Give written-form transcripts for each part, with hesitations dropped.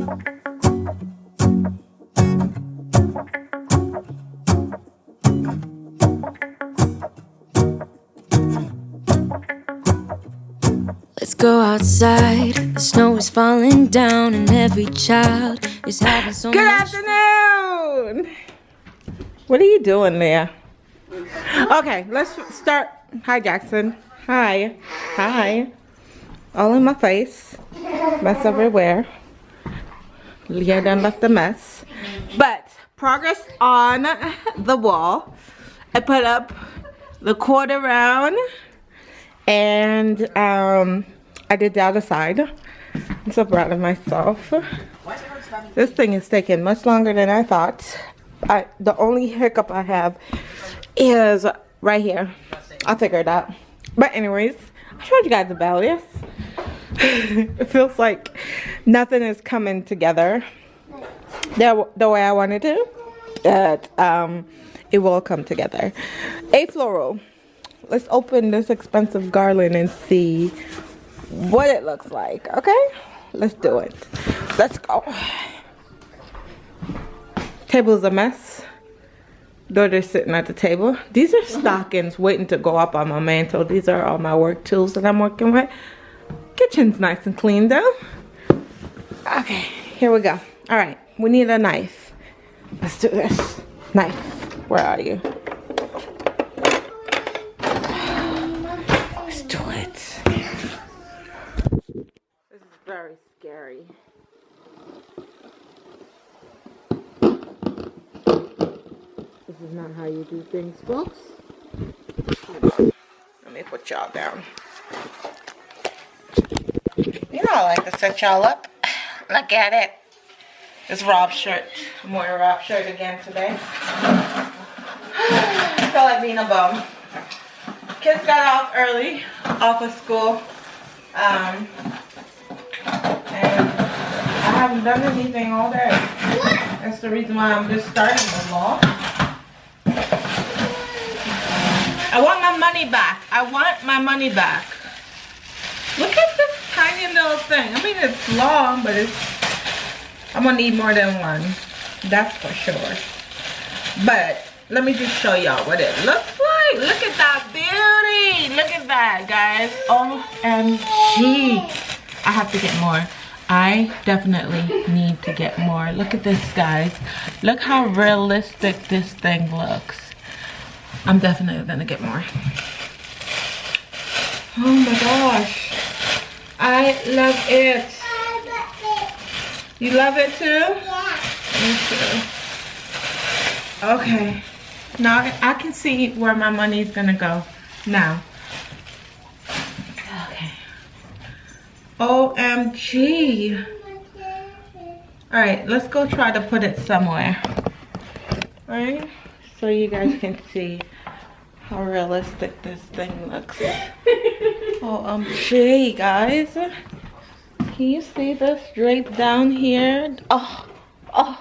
Let's go outside. The snow is falling down and every child is having so Good much afternoon. What are you doing there? Okay, let's start. Hi, Jaxson. Hi. Hi. All in my face. Mess everywhere. Leah done left a mess. But progress on the wall. I put up the quarter round. And I did the other side. I'm so proud of myself. This thing is taking much longer than I thought. The only hiccup I have is right here. I'll figure it out. But anyways, I showed you guys about this. It feels like nothing is coming together the way I wanted to. But it will come together. A floral. Let's open this expensive garland and see what it looks like, okay? Let's do it. Let's go. Table's a mess. Daughter's sitting at the table. These are stockings waiting to go up on my mantle. These are all my work tools that I'm working with. Kitchen's nice and clean though. Okay, here we go. All right, we need a knife. Let's do this. Knife, where are you? Very scary. This is not how you do things, folks. Let me put y'all down. You know I like to set y'all up. Look at it. This Rob shirt. I'm wearing a Rob shirt again today. I feel like being a bum. Kids got off early, off of school. And I haven't done anything all day. That's the reason why I'm just starting the vlog. I want my money back. I want my money back. Look at this tiny little thing. I mean, it's long, but I'm gonna need more than one. That's for sure. But let me just show y'all what it looks like. Look at that beauty. Look at that, guys. OMG. I have to get more. I definitely need to get more. Look at this, guys. Look how realistic this thing looks. I'm definitely gonna get more. Oh my gosh. I love it. You love it too? Yeah. Me too. Okay. Now I can see where my money is gonna go. Now. Okay. OMG. Alright, let's go try to put it somewhere. Alright? So you guys can see how realistic this thing looks. OMG, guys. Can you see this drape down here? Oh my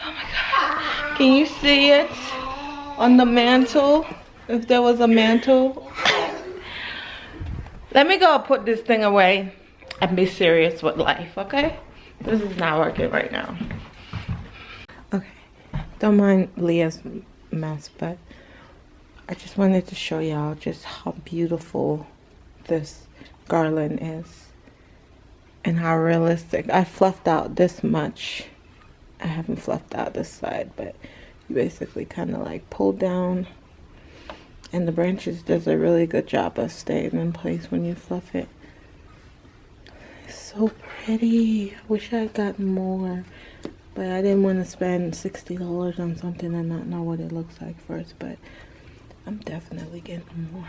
god. Can you see it on the mantle? If there was a mantle. Let me go put this thing away and be serious with life, okay? This is not working right now. Okay, don't mind Leah's mess, but I just wanted to show y'all just how beautiful this garland is and how realistic. I fluffed out this much. I haven't fluffed out this side, but you basically kind of like pull down, and the branches does a really good job of staying in place when you fluff it. It's so pretty. I wish I had gotten more, but I didn't want to spend $60 on something and not know what it looks like first, but I'm definitely getting more.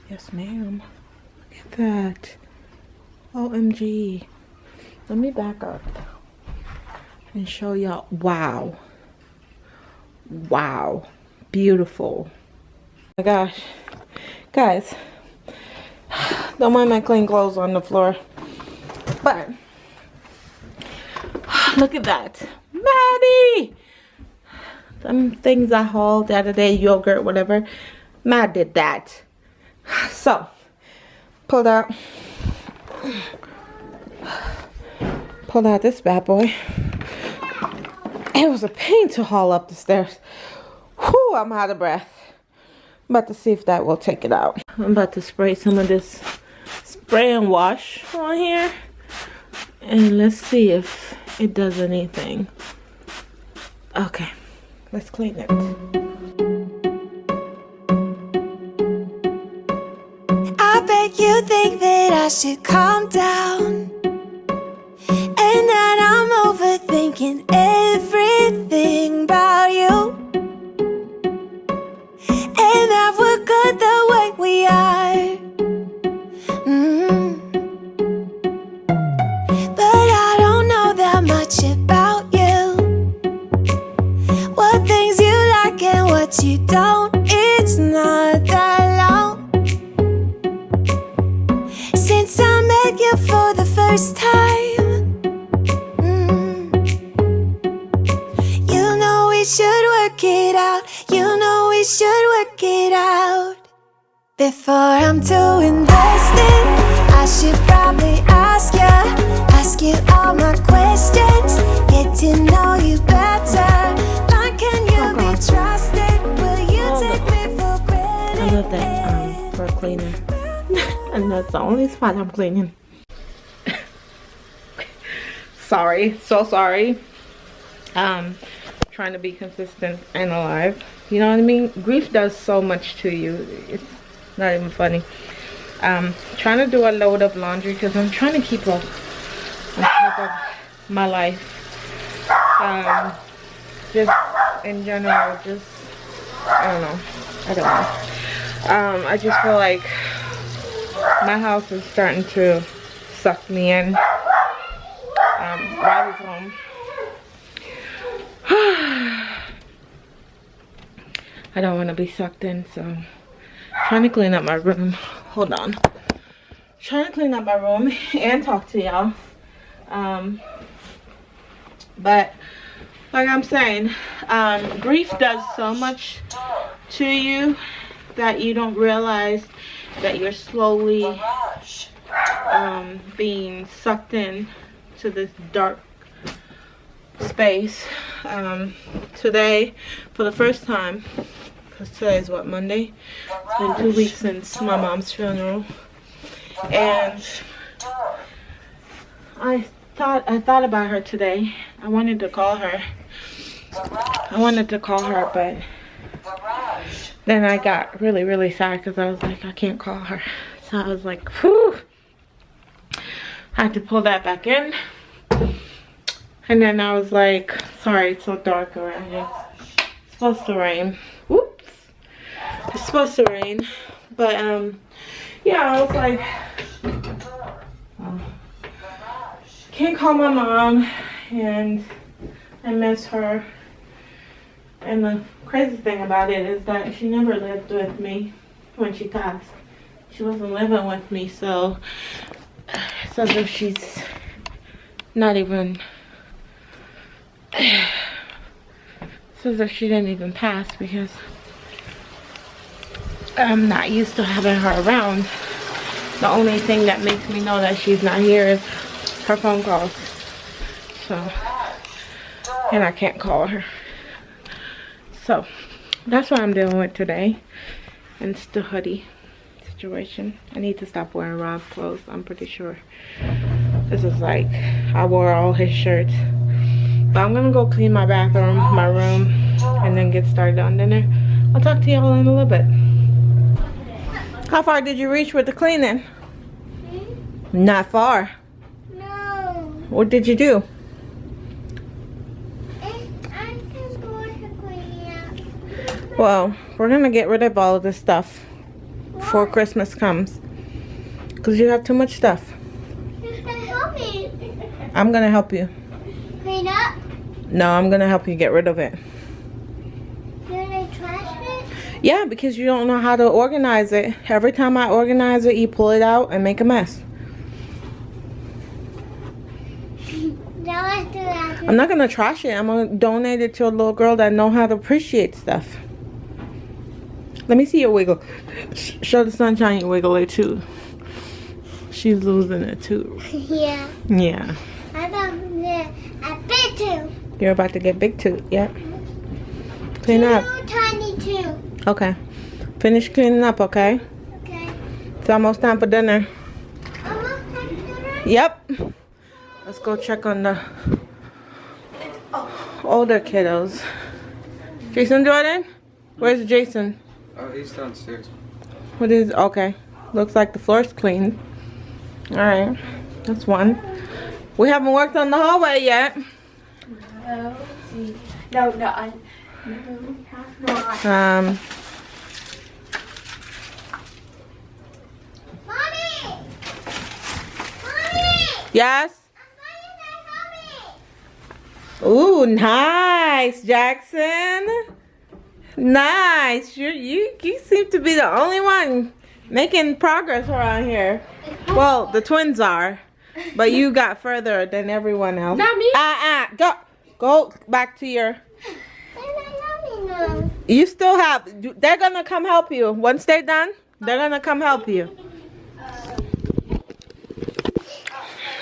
Yes, ma'am. Look at that. OMG. Let me back up and show y'all. Wow. Wow. Beautiful. Oh my gosh. Guys, don't mind my clean clothes on the floor, but look at that. Maddie! Some things I hauled the other day, yogurt, whatever. Matt did that. So, pulled out pulled out this bad boy. It was a pain to haul up the stairs. Whew, I'm out of breath. I'm about to see if that will take it out. I'm about to spray some of this spray and wash on here. And let's see if it does anything. Okay, let's clean it. I bet you think that I should calm down, and that I'm overthinking everything about you, and that we're good the way we are. But I don't know that much about you. What things you like and what you don't, it's not that long since I met you for the first time. You know we should work it out. You know we should work it out. Before I'm too invested, I should probably ask you all my questions, get to know you better. Like, can you be trusted? Will you take me for granted? I love that for a cleaner. And that's the only spot I'm cleaning. Sorry, so sorry. Trying to be consistent and alive. You know what I mean? Grief does so much to you. It's not even funny. Trying to do a load of laundry because I'm trying to keep up on top of my life. Just in general, just I don't know. I just feel like my house is starting to suck me in. Bobby's home. I don't want to be sucked in, so trying to clean up my room. Hold on. Trying to clean up my room and talk to y'all. But like I'm saying, grief does so much to you that you don't realize that you're slowly being sucked in to this dark space. Today, for the first time, because today is what, Monday? It's been 2 weeks since my mom's funeral, and I thought about her today. I wanted to call her, but then I got really sad because I was like, I can't call her. So I was like, whew. I had to pull that back in. And then I was like, sorry, it's so dark around here. It's supposed to rain. Whoops. It's supposed to rain. But, yeah, I was like, can't call my mom. And I miss her. And the crazy thing about it is that she never lived with me when she passed. She wasn't living with me, so it's as if she's not even... It's as if she didn't even pass, because I'm not used to having her around. The only thing that makes me know that she's not here is her phone calls. So, and I can't call her. So, that's what I'm dealing with today. And it's the hoodie situation. I need to stop wearing Rob's clothes, I'm pretty sure. This is like, I wore all his shirts. But I'm gonna go clean my bathroom, my room, and then get started on dinner. I'll talk to y'all in a little bit. How far did you reach with the cleaning? Not far. No. What did you do? Well, we're gonna get rid of all of this stuff before Christmas comes, because you have too much stuff. Who's gonna help me? I'm gonna help you. Clean up? No, I'm gonna help you get rid of it. Can I trash it? Yeah, because you don't know how to organize it. Every time I organize it, you pull it out and make a mess. Now I do that. I'm not gonna trash it. I'm gonna donate it to a little girl that knows how to appreciate stuff. Let me see your wiggle. Show the sunshine you wiggle it too. She's losing it too. Yeah. Yeah. I thought You're about to get big too. Yeah. Clean up. Tiny too. Okay. Finish cleaning up, okay? Okay. It's almost time for dinner. Almost time to dinner? Yep. Let's go check on the older kiddos. Jason Jordan? Where's Jason? Oh, he's downstairs. What is, okay. Looks like the floor's clean. Alright. That's one. We haven't worked on the hallway yet. No, no, no, have not. Mommy! Mommy! Yes? I'm going to Ooh, nice, Jaxson. Nice. You seem to be the only one making progress around here. Well, the twins are, but you got further than everyone else. Not me. Go back to your. No. You still have. They're gonna come help you once they're done. They're gonna come help you.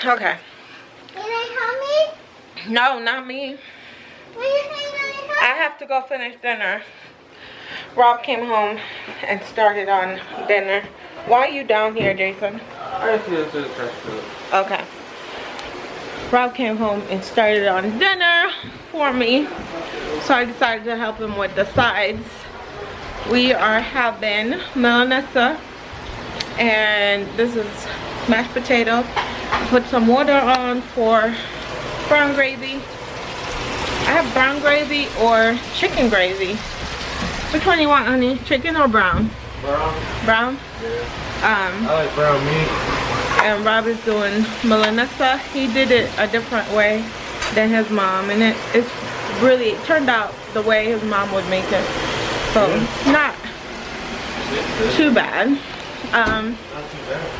Okay. Can I help me? No, not me. What do you think I I have to go finish dinner. Rob came home and started on dinner. Why are you down here, Jason? I just need to the trash can. Okay. Rob came home and started on dinner for me. So I decided to help him with the sides. We are having Milanesa. And this is mashed potato. Put some water on for brown gravy. I have brown gravy or chicken gravy. Which one you want, honey? Chicken or brown? Brown? Brown? I like brown meat. And Rob is doing Milanesa. He did it a different way than his mom, and it turned out the way his mom would make it. So it's not too bad. Not too bad.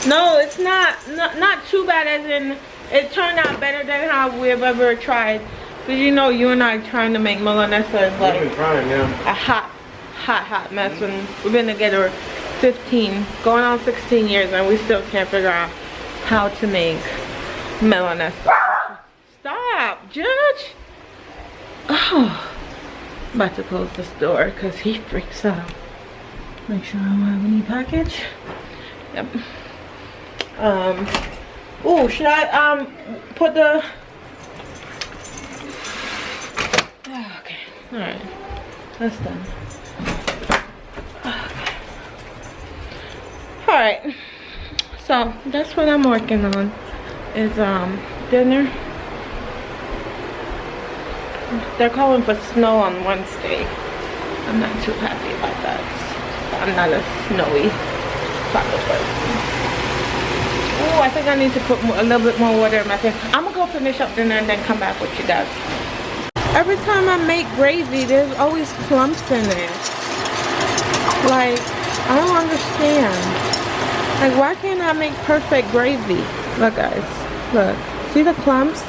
No, it's not too bad, as in it turned out better than how we've ever tried. Because you know, you and I trying to make Milanesa is like We've been trying, yeah. a hot mess, and we've been together 15 going on 16 years, and we still can't figure out how to make Milanesa. Stop, Judge. Oh, I'm about to close this door because he freaks out. Make sure I don't have any package. Yep. Oh, should I put the okay, all right, that's done. Okay. All right, so that's what I'm working on is dinner. They're calling for snow on Wednesday. I'm not too happy about that. I'm not a snowy soccer person. Oh, I think I need to put a little bit more water in my thing. I'm gonna go finish up dinner and then come back with you guys. Every time I make gravy, there's always clumps in it. Like, I don't understand. Like, why can't I make perfect gravy? Look, guys, look. See the clumps?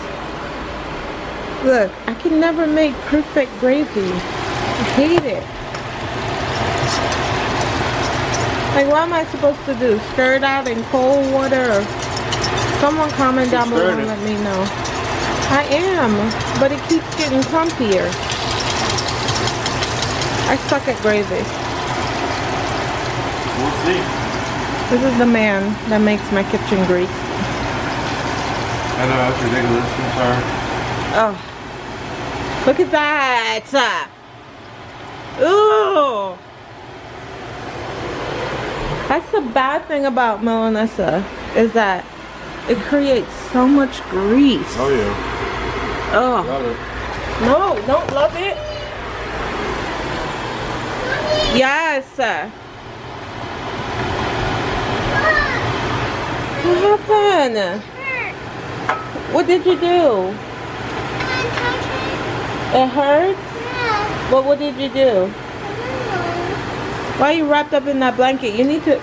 Look, I can never make perfect gravy. I hate it. Like, what am I supposed to do? Stir it out in cold water? Or someone comment down below and let me know. I am, but it keeps getting clumpier. I suck at gravy. We'll see. This is the man that makes my kitchen grease. I know, that's ridiculous. I'm sorry. Oh, look at that. Ooh. That's the bad thing about Milanesa, is that it creates so much grease. Oh, yeah. Oh. Love it. No, don't love it. Yes. What happened? What did you do? It hurt? Yeah. But what did you do? Why are you wrapped up in that blanket? You need to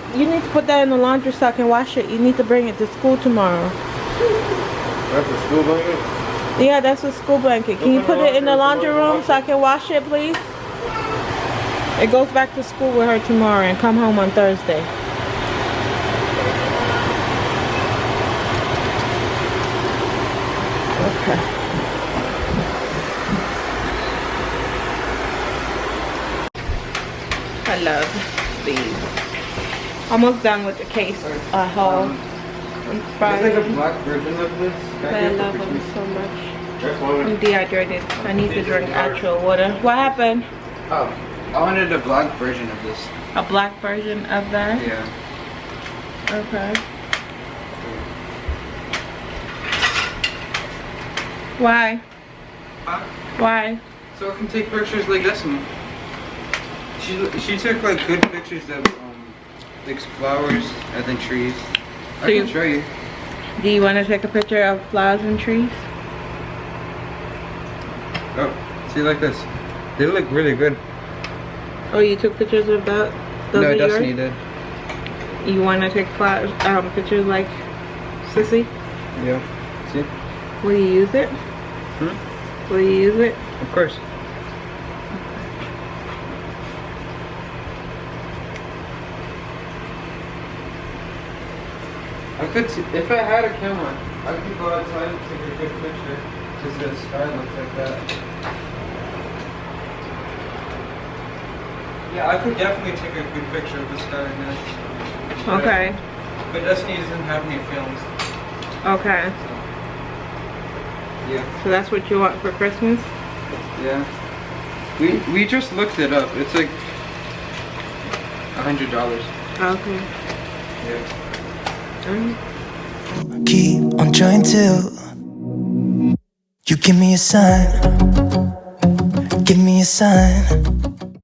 put that in the laundry so I can wash it. You need to bring it to school tomorrow. That's a school blanket? Yeah, that's a school blanket. Can you put it in the laundry room so I can wash it, please? It goes back to school with her tomorrow and come home on Thursday. Okay. love these. Almost done with the case haul on There's Friday. like a black version of this. But I love them so much. That's one. I'm dehydrated. I need to drink actual water. What happened? Oh, I wanted a black version of this. A black version of that? Yeah. Okay. Why? Huh? Why? So I can take pictures like this one. She took like good pictures of like flowers and then trees. I So can show you. Do you want to take a picture of flowers and trees? Oh, see like this. They look really good. Oh, you took pictures of that? Those No, are Destiny yours? did. You want to take flowers, pictures like Sissy? Yeah. See? Will you use it? Hmm? Will you use it? Of course. I could, if I had a camera, I could go outside and take a good picture. Because the sky looks like that. Yeah, I could definitely take a good picture of the sky in this. Okay. But Destiny doesn't have any films. Okay. Yeah. So that's what you want for Christmas? Yeah. We just looked it up. It's like $100. Okay. Yeah. Keep on trying to. You give me a sign. Give me a sign.